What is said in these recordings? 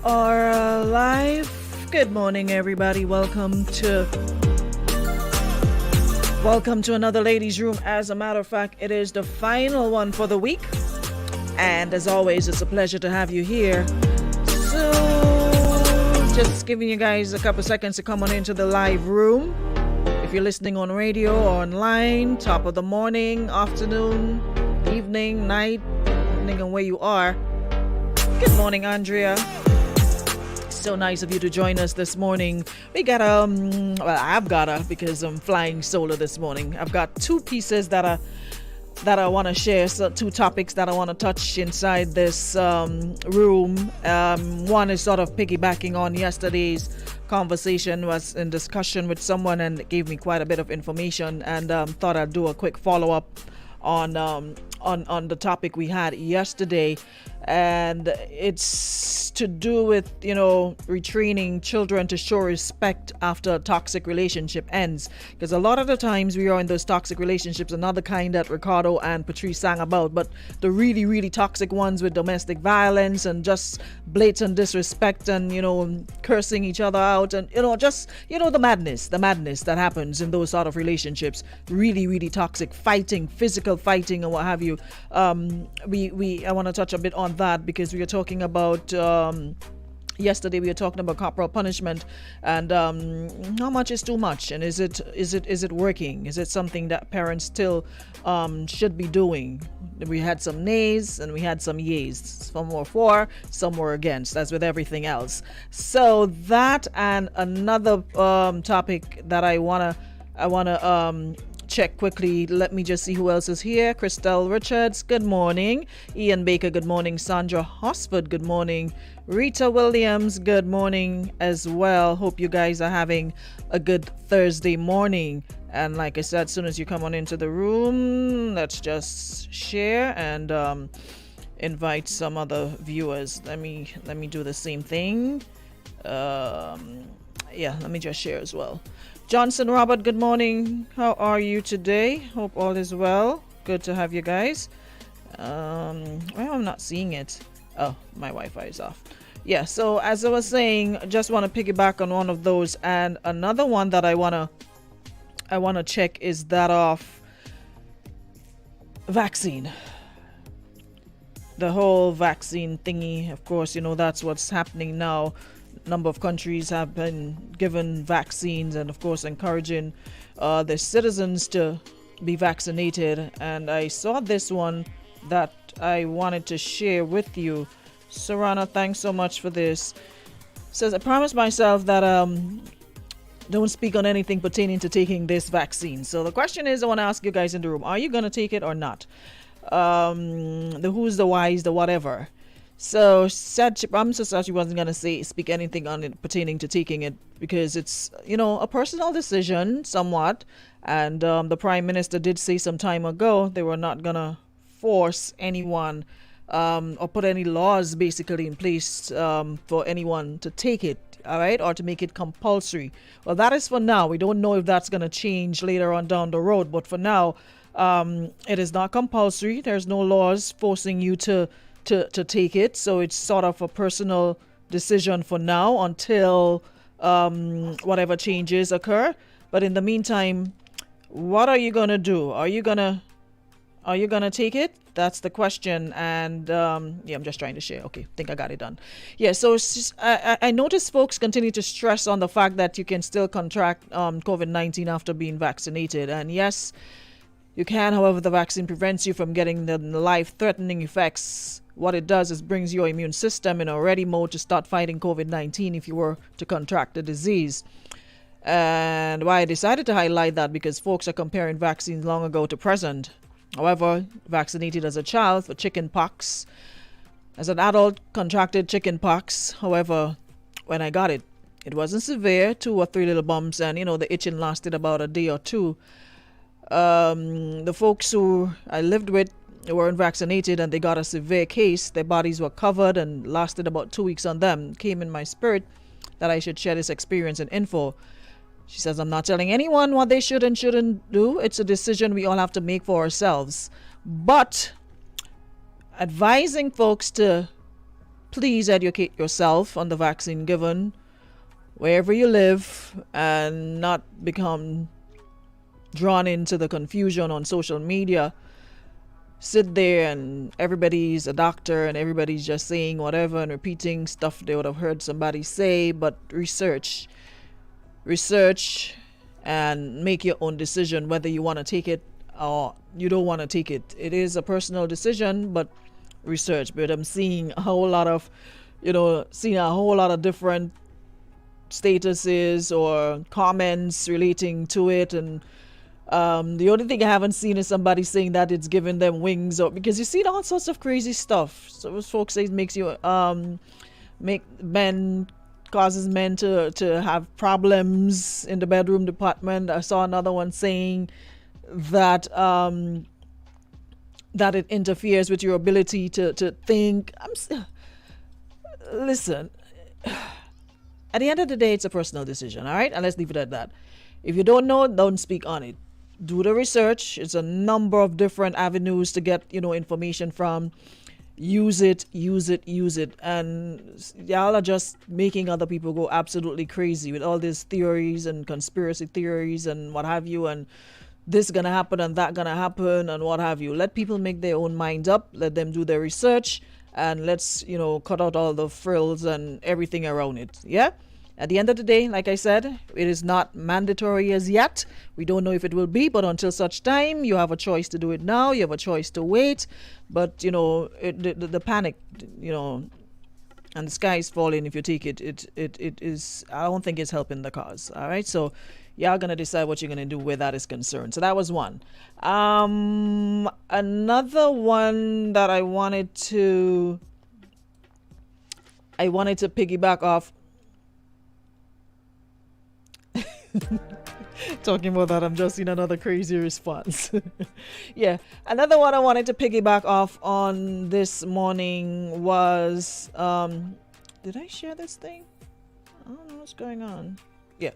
are live. Good morning, everybody. Welcome to another ladies' room. As a matter of fact, it is the final one for the week, and as always, it's a pleasure to have you here. So, just giving you guys a couple seconds to come on into the live room. If you're listening on radio or online, top of the morning, afternoon, evening, night, depending on where you are. Good morning, Andrea. So nice of you to join us this morning. We got I've got because I'm flying solo this morning. I've got two pieces that I want to share. So two topics that I want to touch inside this room. One is sort of piggybacking on yesterday's conversation. Was in discussion with someone and it gave me quite a bit of information, and thought I'd do a quick follow up on the topic we had yesterday, and it's to do with retraining children to show respect after a toxic relationship ends, because a lot of the times we are in those toxic relationships, another kind that Ricardo and Patrice sang about, but the really toxic ones with domestic violence and just blatant disrespect and cursing each other out, and the madness that happens in those sort of relationships, really toxic, fighting, physical fighting and what have you. I want to touch a bit on that, because we were talking about yesterday we were talking about corporal punishment and how much is too much, and is it working? Is it something that parents still should be doing? We had some nays and we had some yays. Some were for, some were against, as with everything else. So that and another topic that I wanna check quickly. Let me just see who else is here. Christelle Richards, good morning. Ian Baker, good morning. Sandra Hosford, good morning. Rita Williams, good morning as well. Hope you guys are having a good Thursday morning. And like I said, as soon as you come on into the room, let's just share and invite some other viewers. Let me do the same thing. Let me just share as well. Johnson Robert, good morning. How are you today? Hope all is well. Good to have you guys. I'm not seeing it. Oh, my Wi-Fi is off. Yeah, so as I was saying, just want to piggyback on one of those, and another one that I wanna check is that of vaccine. The whole vaccine thingy. Of course, that's what's happening now. Number of countries have been given vaccines, and of course encouraging their citizens to be vaccinated. And I saw this one that I wanted to share with you. Sarana, thanks so much for this. Says, I promised myself that don't speak on anything pertaining to taking this vaccine. So the question is, I want to ask you guys in the room, are you going to take it or not? The who's, the why's, the whatever. So said she promised herself she wasn't going to speak anything on it pertaining to taking it, because it's a personal decision somewhat, and the Prime Minister did say some time ago they were not going to force anyone or put any laws basically in place for anyone to take it, all right, or to make it compulsory. Well, that is for now. We don't know if that's going to change later on down the road, but for now it is not compulsory. There's no laws forcing you to take it, so it's sort of a personal decision for now until whatever changes occur. But in the meantime, what are you gonna do? Are you gonna take it? That's the question. And I'm just trying to share. Okay, think I got it done. Yeah, so it's just, I noticed folks continue to stress on the fact that you can still contract COVID-19 after being vaccinated, and yes, you can. However, the vaccine prevents you from getting the life-threatening effects. What it does is brings your immune system in a ready mode to start fighting COVID-19 if you were to contract the disease. And why I decided to highlight that, because folks are comparing vaccines long ago to present. However, vaccinated as a child for chicken pox. As an adult, contracted chicken pox. However, when I got it, it wasn't severe, 2 or 3 little bumps, and the itching lasted about a day or two. The folks who I lived with weren't vaccinated and they got a severe case. Their bodies were covered and lasted about 2 weeks on them. Came in my spirit that I should share this experience and info. She says, I'm not telling anyone what they should and shouldn't do. It's a decision we all have to make for ourselves. But advising folks to please educate yourself on the vaccine given wherever you live and not become drawn into the confusion on social media. Sit there and everybody's a doctor and everybody's just saying whatever and repeating stuff they would have heard somebody say, but research and make your own decision whether you want to take it or you don't want to take it. It is a personal decision, but research. But I'm seeing a whole lot of different statuses or comments relating to it, and the only thing I haven't seen is somebody saying that it's giving them wings, or because you see all sorts of crazy stuff. So folks say it makes you causes men to have problems in the bedroom department. I saw another one saying that that it interferes with your ability to think. Listen, at the end of the day, it's a personal decision, all right? And let's leave it at that. If you don't know, don't speak on it. Do the research. It's a number of different avenues to get, information from. Use it. And y'all are just making other people go absolutely crazy with all these theories and conspiracy theories and what have you, and this gonna happen and that gonna happen and what have you. Let people make their own minds up. Let them do their research, and let's, cut out all the frills and everything around it. Yeah? At the end of the day, like I said, it is not mandatory as yet. We don't know if it will be, but until such time, you have a choice to do it now. You have a choice to wait. But, the panic, and the sky is falling if you take it. It is, I don't think it's helping the cause. All right. So y'all going to decide what you're going to do where that is concerned. So that was one. Another one that I wanted to piggyback off. Talking about that, I'm just seeing another crazy response. Yeah, another one I wanted to piggyback off on this morning was did I share this thing? I don't know what's going on. Yeah,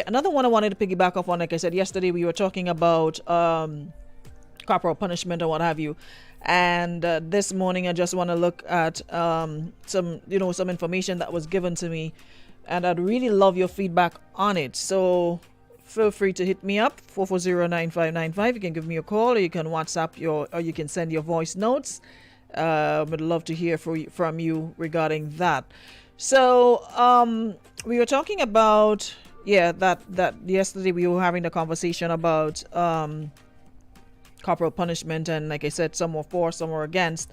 another one I wanted to piggyback off on. Like I said yesterday, we were talking about corporal punishment and what have you, and this morning I just want to look at some information that was given to me, and I'd really love your feedback on it. So feel free to hit me up, 440-9595. You can give me a call, or you can WhatsApp or you can send your voice notes. Would love to hear from you regarding that. So we were talking about that yesterday we were having a conversation about corporal punishment, and like I said, some were for, some were against,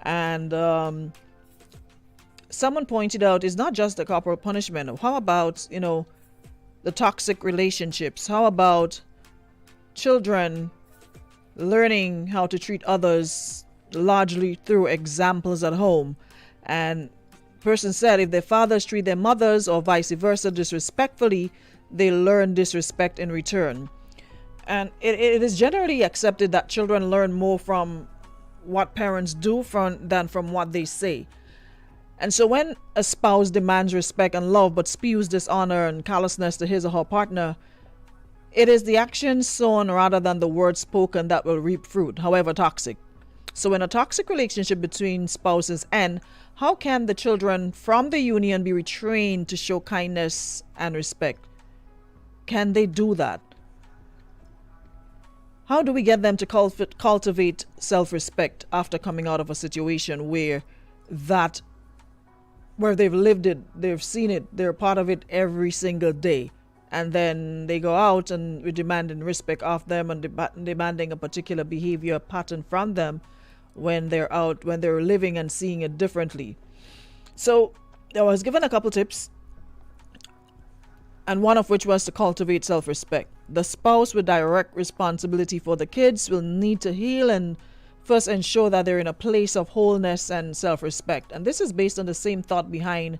and someone pointed out it's not just the corporal punishment. How about, the toxic relationships? How about children learning how to treat others largely through examples at home? And person said if their fathers treat their mothers or vice versa disrespectfully, they learn disrespect in return. And it is generally accepted that children learn more from what parents do than from what they say. And so when a spouse demands respect and love but spews dishonor and callousness to his or her partner, it is the actions sown rather than the words spoken that will reap fruit, however toxic. So when a toxic relationship between spouses end, how can the children from the union be retrained to show kindness and respect? Can they do that? How do we get them to cultivate self-respect after coming out of a situation where they've lived it, they've seen it, they're part of it every single day, and then they go out and we're demanding respect of them and demanding a particular behavior pattern from them when they're out, when they're living and seeing it differently? So I was given a couple tips, and one of which was to cultivate self-respect. The spouse with direct responsibility for the kids will need to heal and first ensure that they're in a place of wholeness and self-respect. And this is based on the same thought behind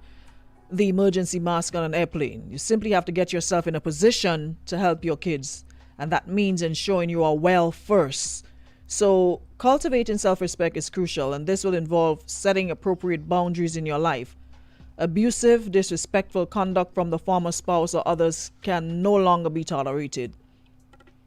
the emergency mask on an airplane. You simply have to get yourself in a position to help your kids, and that means ensuring you are well first. So cultivating self-respect is crucial, and this will involve setting appropriate boundaries in your life. Abusive, disrespectful conduct from the former spouse or others can no longer be tolerated.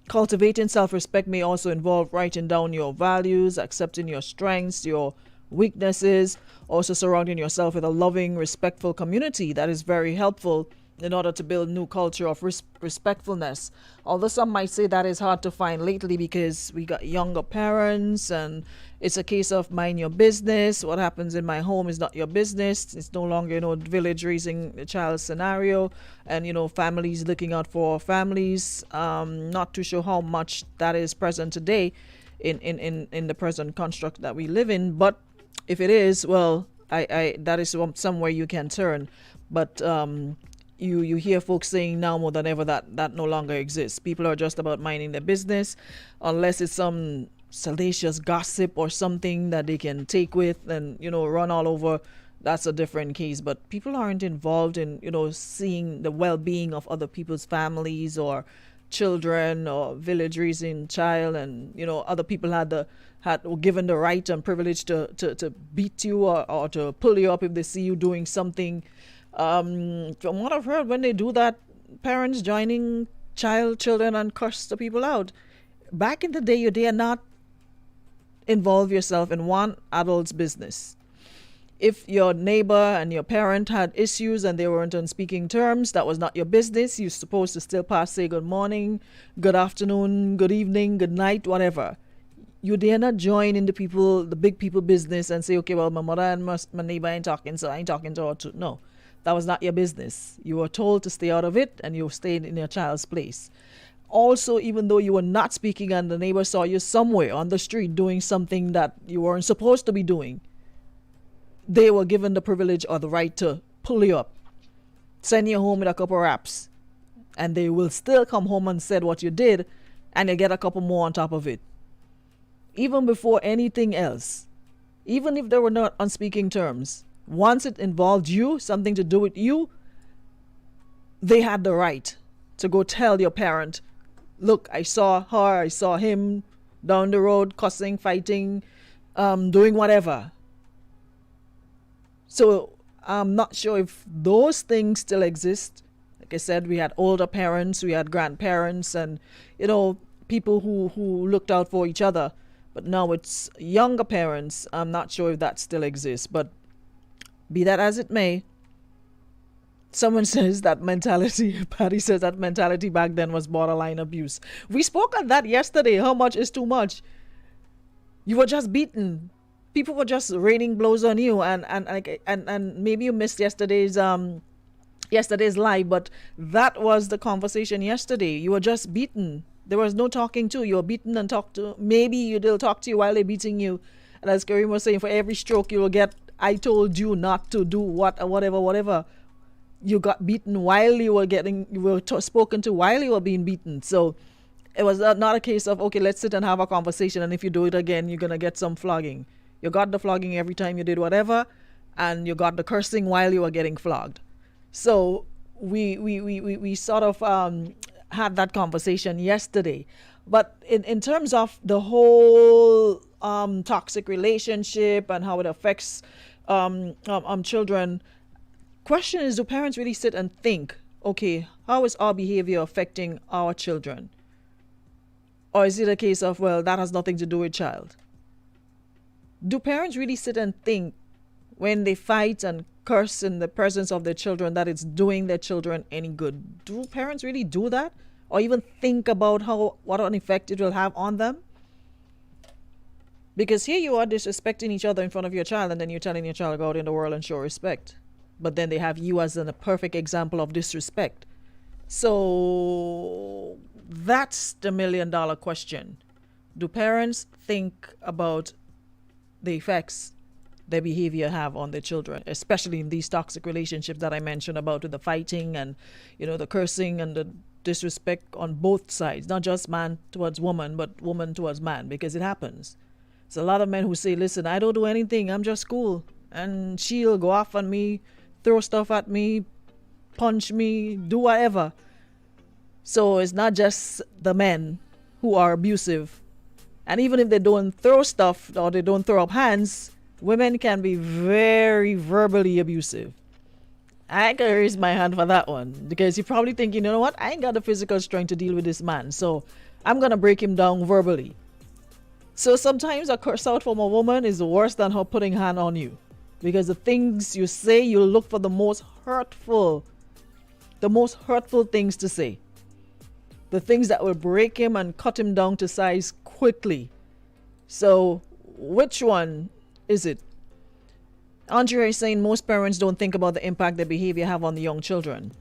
Cultivating self-respect may also involve writing down your values, accepting your strengths, your weaknesses. Also surrounding yourself with a loving, respectful community. That is very helpful in order to build new culture of respectfulness. Although some might say that is hard to find lately because we got younger parents and it's a case of mind your business. What happens in my home is not your business. It's no longer, village raising a child scenario and, families looking out for families. Not too sure how much that is present today in the present construct that we live in. But if it is, well, I that is somewhere you can turn. But you hear folks saying now more than ever that no longer exists. People are just about minding their business, unless it's some salacious gossip or something that they can take with and run all over. That's a different case. But people aren't involved in seeing the well-being of other people's families or children or village raising child, and other people were given the right and privilege to beat you or to pull you up if they see you doing something. From what I've heard, when they do that, parents joining children and curse the people out. Back in the day, you dare not involve yourself in one adult's business. If your neighbor and your parent had issues and they weren't on speaking terms, that was not your business. You're supposed to still pass, say good morning, good afternoon, good evening, good night, whatever. You dare not join in the big people business and say, okay, well, my mother and my neighbor ain't talking, so I ain't talking to her too. No. That was not your business. You were told to stay out of it and you stayed in your child's place. Also, even though you were not speaking and the neighbor saw you somewhere on the street doing something that you weren't supposed to be doing, they were given the privilege or the right to pull you up, send you home with a couple raps, and they will still come home and said what you did, and you get a couple more on top of it. Even before anything else, even if they were not on speaking terms, once it involved you, something to do with you, they had the right to go tell your parent, look, I saw her, I saw him down the road, cussing, fighting, doing whatever. So I'm not sure if those things still exist. Like I said, we had older parents, we had grandparents, and, people who looked out for each other. But now it's younger parents. I'm not sure if that still exists. But be that as it may, someone says that mentality, Patty says that mentality back then was borderline abuse. We spoke on that yesterday. How much is too much? You were just beaten. People were just raining blows on you, and maybe you missed yesterday's live, but that was the conversation yesterday. You were just beaten. There was no talking to. You were beaten and talked to. Maybe they'll talk to you while they're beating you. And as Kareem was saying, for every stroke you will get, I told you not to do whatever. You got beaten while you were spoken to while you were being beaten. So it was not a case of, okay, let's sit and have a conversation, and if you do it again, you're going to get some flogging. You got the flogging every time you did whatever, and you got the cursing while you were getting flogged. So we sort of had that conversation yesterday. But in terms of the whole toxic relationship and how it affects children, question is, do parents really sit and think, okay, how is our behavior affecting our children? Or is it a case of, well, that has nothing to do with child? Do parents really sit and think when they fight and curse in the presence of their children that it's doing their children any good? Do parents really do that? Or even think about what an effect it will have on them? Because here you are disrespecting each other in front of your child, and then you're telling your child to go out in the world and show respect. But then they have you as a perfect example of disrespect. So that's the $1 million question. Do parents think about the effects their behavior have on their children, especially in these toxic relationships that I mentioned about, with the fighting and, the cursing and the disrespect on both sides, not just man towards woman, but woman towards man, because it happens. It's a lot of men who say, listen, I don't do anything, I'm just cool. And she'll go off on me, throw stuff at me, punch me, do whatever. So it's not just the men who are abusive. And even if they don't throw stuff or they don't throw up hands, women can be very verbally abusive. I can raise my hand for that one, because you're probably thinking, you know what, I ain't got the physical strength to deal with this man, so I'm going to break him down verbally. So sometimes a curse out from a woman is worse than her putting hand on you, because the things you say, you look for the most hurtful things to say, the things that will break him and cut him down to size quickly. So which one is it? Andrea is saying most parents don't think about the impact their behavior have on the young children.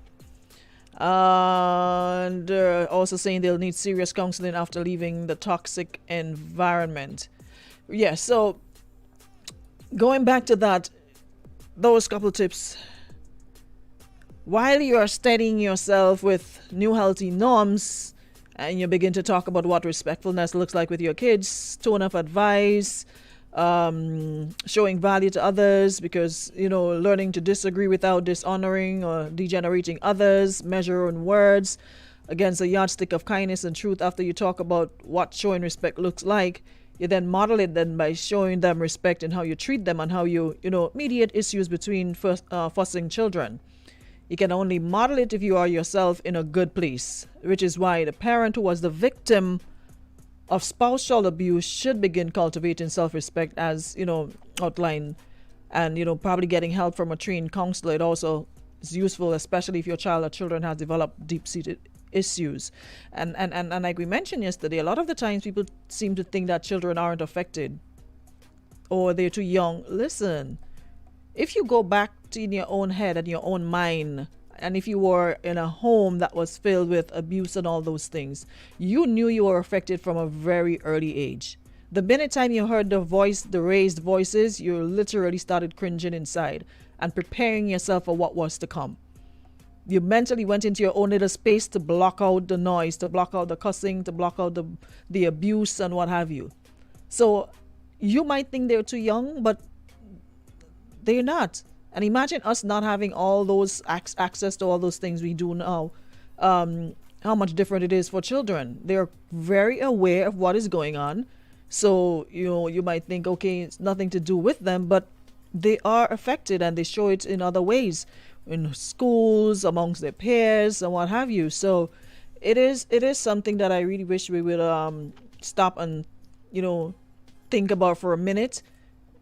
And also saying they'll need serious counseling after leaving the toxic environment. Yeah, so going back to that, those couple tips. While you are steadying yourself with new healthy norms and you begin to talk about what respectfulness looks like with your kids, tone of advice, showing value to others, because learning to disagree without dishonoring or degenerating others, measure on words against a yardstick of kindness and truth. After you talk about what showing respect looks like, you then model it then by showing them respect in how you treat them and how you mediate issues between fussing children. You can only model it if you are yourself in a good place, which is why the parent who was the victim of spousal abuse should begin cultivating self-respect, as outlined, and probably getting help from a trained counselor. It also is useful, especially if your child or children has developed deep-seated issues. And like we mentioned yesterday, a lot of the times people seem to think that children aren't affected or they're too young. Listen, if you go back to in your own head and your own mind, and if you were in a home that was filled with abuse and all those things, you knew you were affected from a very early age. The minute time you heard the raised voices, you literally started cringing inside and preparing yourself for what was to come. You mentally went into your own little space to block out the noise, to block out the cussing, to block out the abuse and what have you. So you might think they're too young, but they're not. And imagine us not having all those access to all those things we do now. How much different it is for children. They're very aware of what is going on. So, you might think, okay, it's nothing to do with them, but they are affected and they show it in other ways, in schools, amongst their peers and what have you. So it is something that I really wish we would stop and, think about for a minute,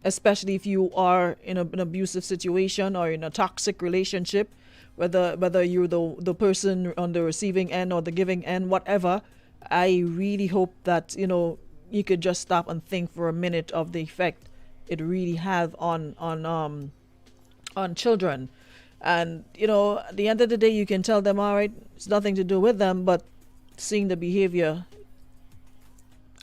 especially if you are in an abusive situation or in a toxic relationship, whether you're the person on the receiving end or the giving end, whatever. I really hope that you could just stop and think for a minute of the effect it really have on children. And at the end of the day, you can tell them, all right, it's nothing to do with them, but seeing the behavior,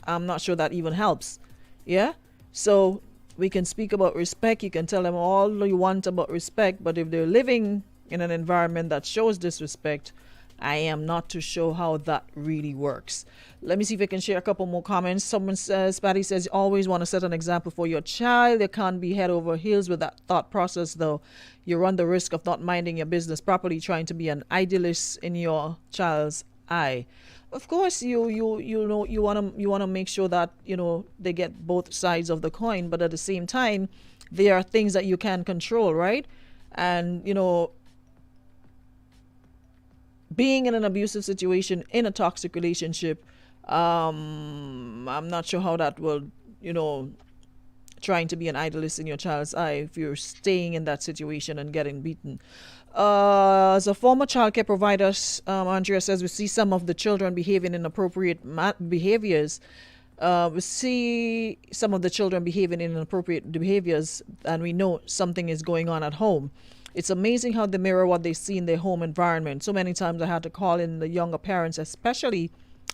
I'm not sure that even helps. Yeah, so we can speak about respect. You can tell them all you want about respect, but if they're living in an environment that shows disrespect, I am not too sure how that really works. Let me see if I can share a couple more comments. Someone says, Patty says, you always want to set an example for your child. You can't be head over heels with that thought process, though. You run the risk of not minding your business properly, trying to be an idealist in your child's eye. Of course, you want to make sure that they get both sides of the coin, but at the same time, there are things that you can control, right? And being in an abusive situation, in a toxic relationship, I'm not sure how that will trying to be an idealist in your child's eye if you're staying in that situation and getting beaten. As a former childcare provider, Andrea says, we see some of the children behaving inappropriate behaviors. We see some of the children behaving in inappropriate behaviors, and we know something is going on at home. It's amazing how they mirror what they see in their home environment. So many times I had to call in the younger parents, especially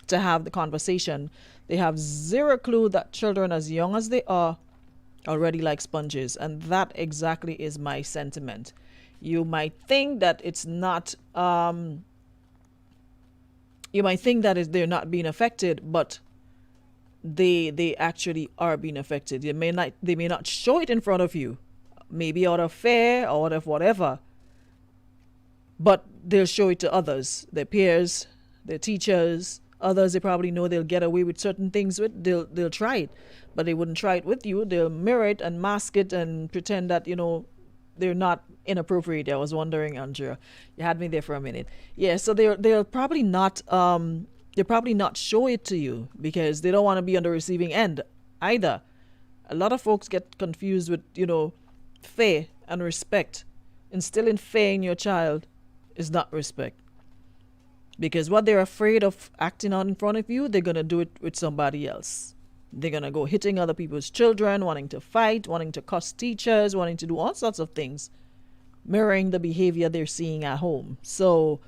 to have the conversation. They have zero clue that children as young as they are already like sponges, and that exactly is my sentiment. You might think that it's not they're not being affected, but they actually are being affected. They may not show it in front of you, maybe out of fear or out of whatever, but they'll show it to others, their peers, their teachers, others they probably know they'll get away with certain things with. They'll try it, but they wouldn't try it with you. They'll mirror it and mask it and pretend that they're not inappropriate. I was wondering, Andrea, you had me there for a minute. Yeah, so they'll probably not show it to you because they don't want to be on the receiving end either. A lot of folks get confused with, fear and respect. Instilling fear in your child is not respect. Because what they're afraid of acting out in front of you, they're going to do it with somebody else. They're going to go hitting other people's children, wanting to fight, wanting to cuss teachers, wanting to do all sorts of things, mirroring the behavior they're seeing at home. So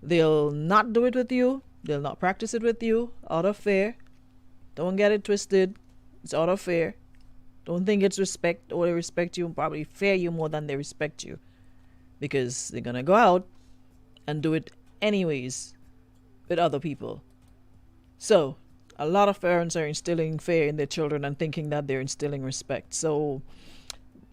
they'll not do it with you. They'll not practice it with you out of fear. Don't get it twisted. It's out of fear. Don't think it's respect, or they respect you and probably fear you more than they respect you. Because they're going to go out and do it anyways with other people. So a lot of parents are instilling fear in their children and thinking that they're instilling respect. So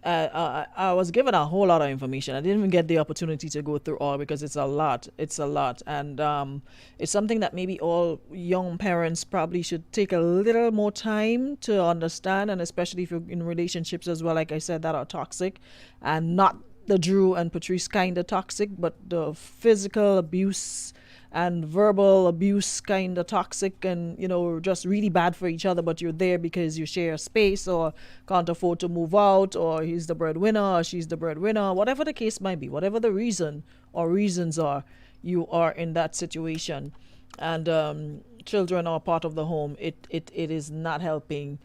I was given a whole lot of information. I didn't even get the opportunity to go through all because it's a lot. It's a lot. And it's something that maybe all young parents probably should take a little more time to understand, and especially if you're in relationships as well, like I said, that are toxic, and not the Drew and Patrice kind of toxic, but the physical abuse and verbal abuse kind of toxic, and just really bad for each other, but you're there because you share a space or can't afford to move out, or he's the breadwinner or she's the breadwinner, whatever the case might be, whatever the reason or reasons are, you are in that situation, and children are part of the home. It is not helping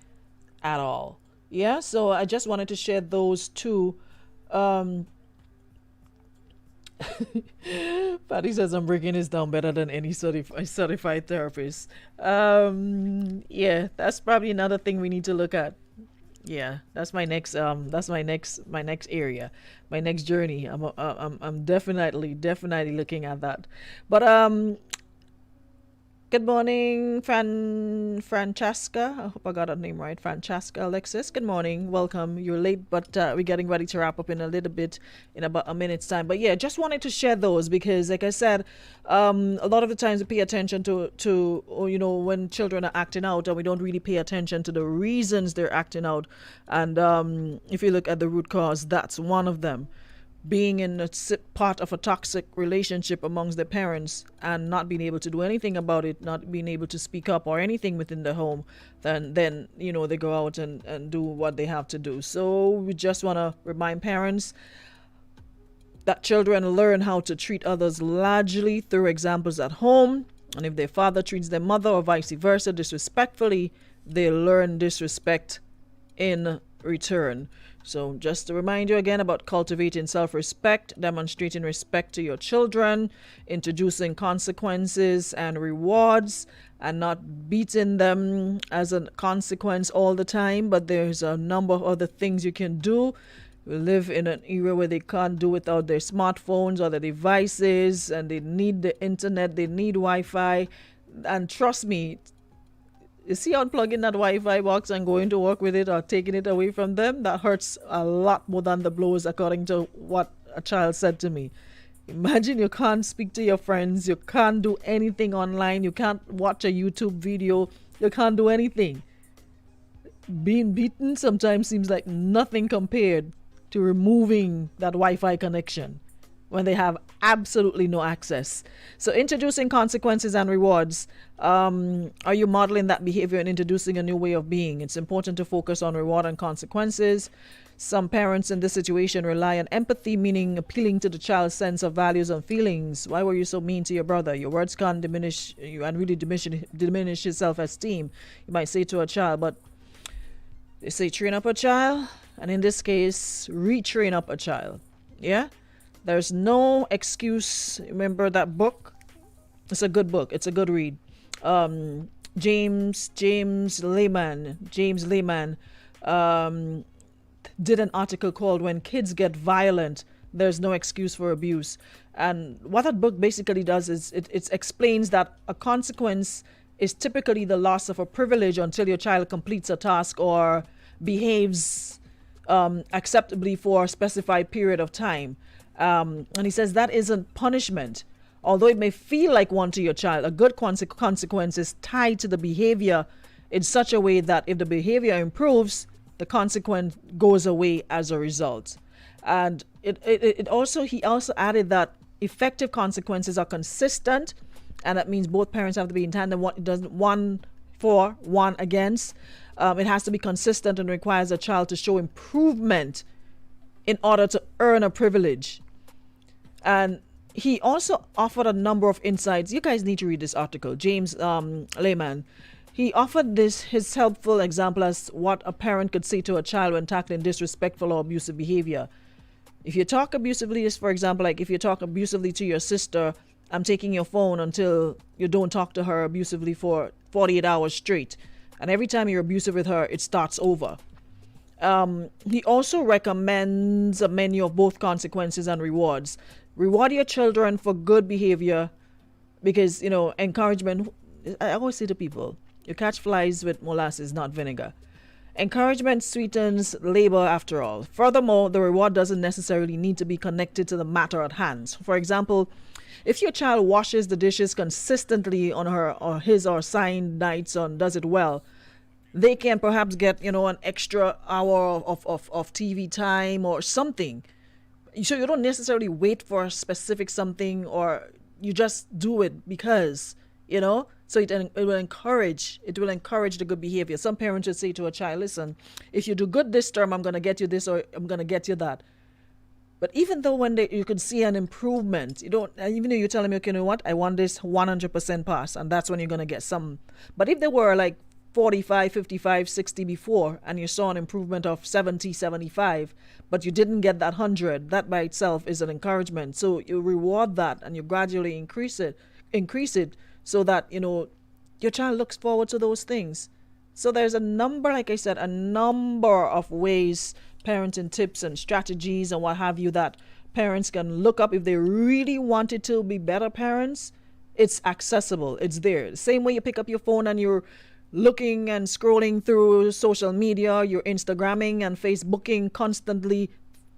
at all. Yeah, so I just wanted to share those two. Patty says I'm breaking this down better than any certified therapist. Yeah, that's probably another thing we need to look at. Yeah, that's my next area, my next journey. I'm definitely looking at that. But good morning, Francesca. I hope I got her name right. Francesca Alexis. Good morning. Welcome. You're late, but we're getting ready to wrap up in a little bit, in about a minute's time. But yeah, just wanted to share those because, like I said, a lot of the times we pay attention to when children are acting out, and we don't really pay attention to the reasons they're acting out. And if you look at the root cause, that's one of them. Being in a part of a toxic relationship amongst their parents and not being able to do anything about it, not being able to speak up or anything within the home, then they go out and do what they have to do. So we just want to remind parents that children learn how to treat others largely through examples at home, and if their father treats their mother or vice versa disrespectfully, they learn disrespect in return. So just to remind you again about cultivating self-respect, demonstrating respect to your children, introducing consequences and rewards, and not beating them as a consequence all the time. But there's a number of other things you can do. We live in an era where they can't do without their smartphones or their devices, and they need the internet, they need Wi-Fi. And trust me, you see, unplugging that Wi-Fi box and going to work with it or taking it away from them, that hurts a lot more than the blows, according to what a child said to me. Imagine you can't speak to your friends, you can't do anything online, you can't watch a YouTube video, you can't do anything. Being beaten sometimes seems like nothing compared to removing that Wi-Fi connection when they have absolutely no access. So introducing consequences and rewards. Are you modeling that behavior and introducing a new way of being? It's important to focus on reward and consequences. Some parents in this situation rely on empathy, meaning appealing to the child's sense of values and feelings. Why were you so mean to your brother? Your words can't diminish you and really diminish his self-esteem. You might say to a child, but they say train up a child, and in this case, retrain up a child. Yeah? There's no excuse. Remember that book? It's a good book. It's a good read. James Lehman did an article called "When Kids Get Violent, There's No Excuse for Abuse." And what that book basically does is it explains that a consequence is typically the loss of a privilege until your child completes a task or behaves acceptably for a specified period of time. And he says that isn't punishment. Although it may feel like one to your child, a good consequence is tied to the behavior in such a way that if the behavior improves, the consequence goes away as a result. And he also added that effective consequences are consistent, and that means both parents have to be in tandem. One for, one against. It has to be consistent and requires a child to show improvement in order to earn a privilege. And he also offered a number of insights. You guys need to read this article. James Lehman. He offered his helpful example as what a parent could say to a child when tackling disrespectful or abusive behavior. If you talk abusively, for example, like if you talk abusively to your sister, I'm taking your phone until you don't talk to her abusively for 48 hours straight. And every time you're abusive with her, it starts over. He also recommends a menu of both consequences and rewards. Reward your children for good behavior because, encouragement. I always say to people, you catch flies with molasses, not vinegar. Encouragement sweetens labor after all. Furthermore, the reward doesn't necessarily need to be connected to the matter at hand. For example, if your child washes the dishes consistently on her or his or assigned nights and does it well, they can perhaps get, an extra hour of TV time or something. So you don't necessarily wait for a specific something, or you just do it because, so it will encourage the good behavior. Some parents would say to a child, listen, if you do good this term, I'm going to get you this or I'm going to get you that. But even though you could see an improvement, even though you tell them, okay, you know what, I want this 100% pass, and that's when you're going to get some. But if they were like 45, 55, 60 before, and you saw an improvement of 70, 75, but you didn't get that 100, that by itself is an encouragement. So you reward that and you gradually increase it so that, your child looks forward to those things. So there's a number of ways, parenting tips and strategies and what have you, that parents can look up if they really wanted to be better parents. It's accessible. It's there. The same way you pick up your phone and you're looking and scrolling through social media, you're Instagramming and Facebooking constantly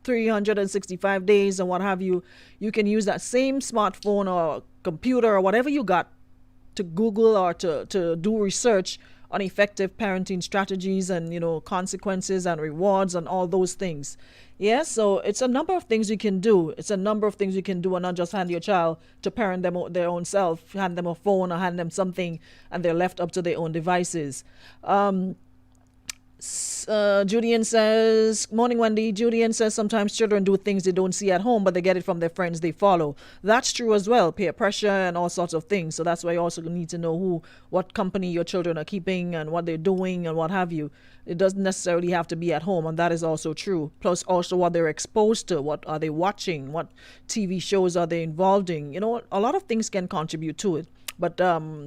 365 days and what have you, you can use that same smartphone or computer or whatever you got to Google or to do research on effective parenting strategies and consequences and rewards and all those things. Yeah, so it's a number of things you can do. And not just hand your child to parent them their own self, hand them a phone or hand them something and they're left up to their own devices. Julian says, morning Wendy. Julian says sometimes children do things they don't see at home, but they get it from their friends they follow. That's true as well, peer pressure and all sorts of things. So that's why you also need to know what company your children are keeping and what they're doing and what have you. It doesn't necessarily have to be at home, and that is also true. Plus also what they're exposed to, what are they watching, what TV shows are they involved in. A lot of things can contribute to it. But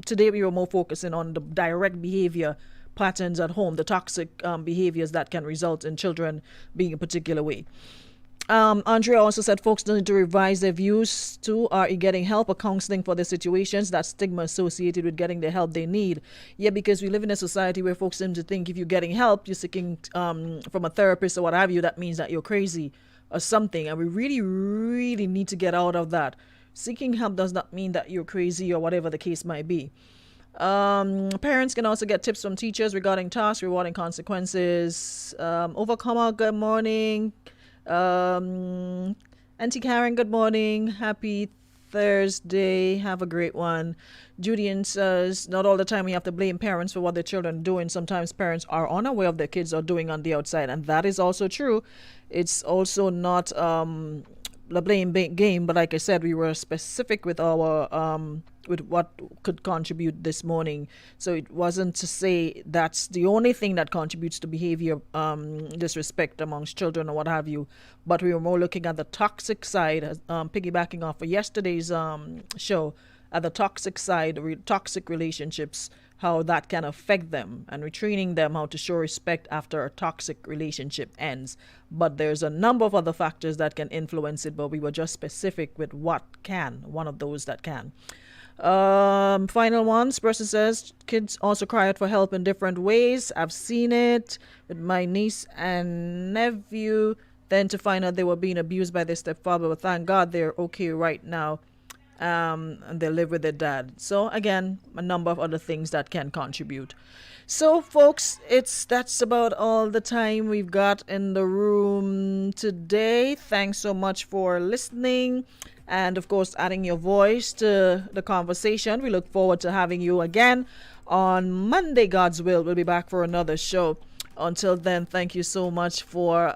today we were more focusing on the direct behavior patterns at home, the toxic behaviors that can result in children being a particular way. Andrea also said folks need to revise their views too. Are you getting help or counseling for their situations? That stigma associated with getting the help they need. Yeah, because we live in a society where folks seem to think if you're getting help, you're seeking from a therapist or what have you, that means that you're crazy or something. And we really, really need to get out of that. Seeking help does not mean that you're crazy or whatever the case might be. Parents can also get tips from teachers regarding tasks, rewarding consequences. Overcomer, good morning. Auntie Karen, good morning. Happy Thursday. Have a great one. Julian says, not all the time we have to blame parents for what their children are doing. Sometimes parents are unaware of their kids are doing on the outside, and that is also true. It's also not the blame game, but like I said, we were specific with our with what could contribute this morning. So it wasn't to say that's the only thing that contributes to behavior disrespect amongst children or what have you, but we were more looking at the toxic side, piggybacking off of yesterday's show, at the toxic side, toxic relationships, how that can affect them, and retraining them how to show respect after a toxic relationship ends. But there's a number of other factors that can influence it, but we were just specific with one of those that can. Final ones, person says kids also cry out for help in different ways. I've seen it with my niece and nephew, then to find out they were being abused by their stepfather, but thank God they're okay right now. And they live with their dad. So again, a number of other things that can contribute. So folks, that's about all the time we've got in the room today. Thanks so much for listening and of course adding your voice to the conversation. We look forward to having you again on Monday, God's will. We'll be back for another show. Until then, thank you so much for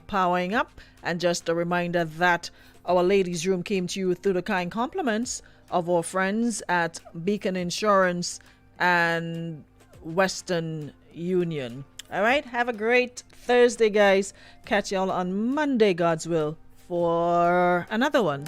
powering up. And just a reminder that our ladies' room came to you through the kind compliments of our friends at Beacon Insurance and Western Union. All right, have a great Thursday, guys. Catch y'all on Monday, God's will, for another one.